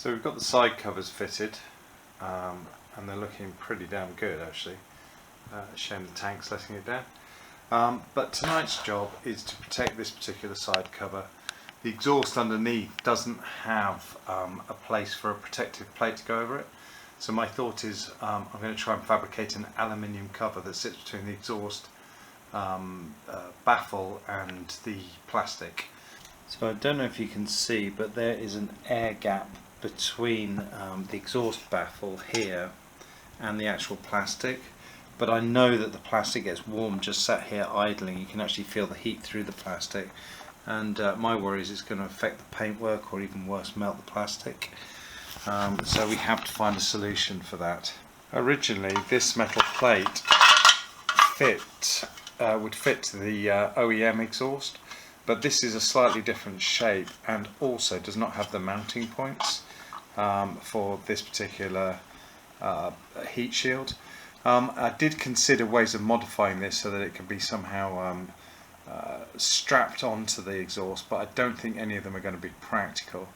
So we've got the side covers fitted, and they're looking pretty damn good actually. Shame the tank's letting it down. But tonight's job is to protect this particular side cover. The exhaust underneath doesn't have a place for a protective plate to go over it. So my thought is I'm going to try and fabricate an aluminium cover that sits between the exhaust baffle and the plastic. So I don't know if you can see, but there is an air gap between the exhaust baffle here and the actual plastic. But I know that the plastic gets warm just sat here idling. You can actually feel the heat through the plastic, and my worry is it's going to affect the paintwork, or even worse, melt the plastic. So we have to find a solution for that. Originally this metal plate would fit the OEM exhaust, but this is a slightly different shape and also does not have the mounting points for this particular heat shield. I did consider ways of modifying this so that it could be somehow strapped onto the exhaust, but I don't think any of them are going to be practical.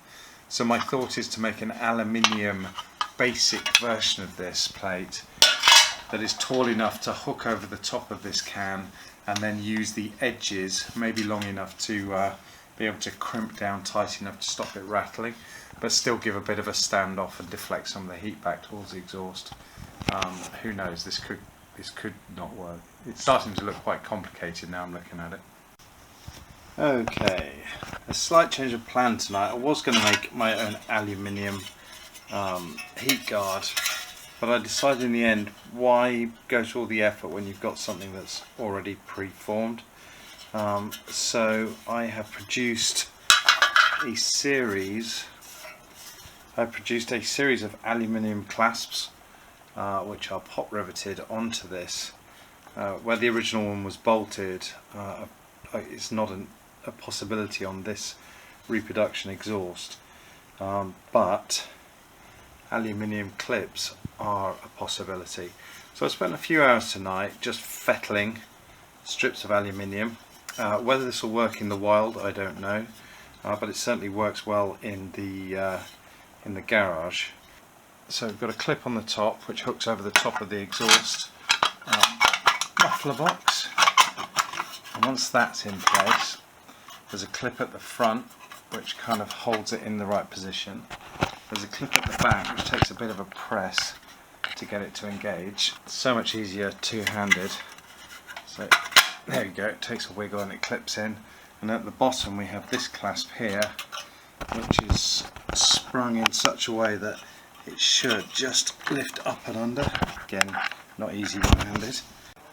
So my thought is to make an aluminium basic version of this plate that is tall enough to hook over the top of this can, and then use the edges maybe long enough to be able to crimp down tight enough to stop it rattling, but still give a bit of a standoff and deflect some of the heat back towards the exhaust. Who knows, this could not work. It's starting to look quite complicated now I'm looking at it. Okay, a slight change of plan tonight. I was going to make my own aluminium heat guard, but I decided in the end, why go to all the effort when you've got something that's already pre-formed. So I have produced a series of aluminium clasps which are pop riveted onto this. Where the original one was bolted, it's not a possibility on this reproduction exhaust, but aluminium clips are a possibility. So I spent a few hours tonight just fettling strips of aluminium. Whether this will work in the wild, I don't know, but it certainly works well in the garage. So we've got a clip on the top which hooks over the top of the exhaust muffler box, and once that's in place, there's a clip at the front which kind of holds it in the right position. There's a clip at the back which takes a bit of a press to get it to engage. It's so much easier two-handed. So there you go, it takes a wiggle and it clips in. And at the bottom we have this clasp here, which is sprung in such a way that it should just lift up and under. Again, not easy one-handed.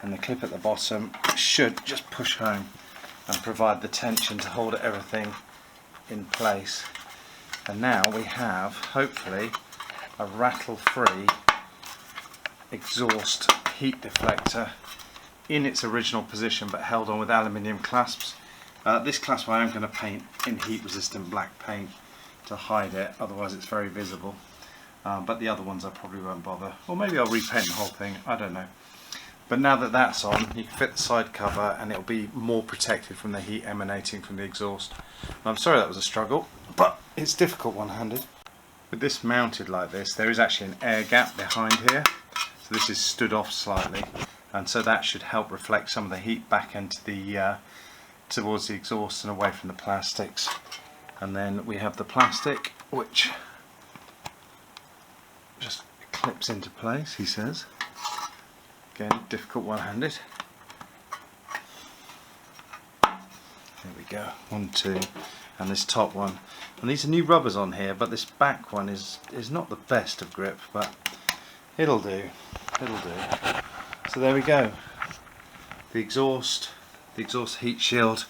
And the clip at the bottom should just push home and provide the tension to hold everything in place. And now we have, hopefully, a rattle-free exhaust heat deflector in its original position, but held on with aluminium clasps. This clasp I am going to paint in heat-resistant black paint to hide it, otherwise it's very visible. But the other ones I probably won't bother. Or maybe I'll repaint the whole thing, I don't know. But now that that's on, you can fit the side cover and it'll be more protected from the heat emanating from the exhaust. And I'm sorry that was a struggle, but it's difficult one-handed. With this mounted like this, there is actually an air gap behind here. So this is stood off slightly, and so that should help reflect some of the heat back into the towards the exhaust and away from the plastics. And then we have the plastic, which just clips into place, he says. Again, difficult one-handed. There we go, 1, 2, and this top one. And these are new rubbers on here, but this back one is not the best of grip, but it'll do. It'll do. So there we go. The exhaust heat shield,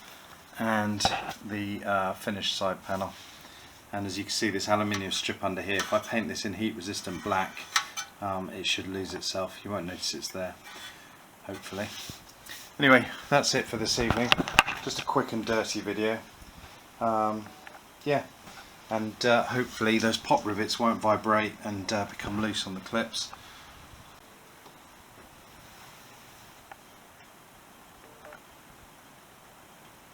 and the finished side panel. And as you can see, this aluminium strip under here, if I paint this in heat resistant black, it should lose itself. You won't notice it's there, hopefully. Anyway, that's it for this evening. Just a quick and dirty video. Yeah, and hopefully those pop rivets won't vibrate and become loose on the clips.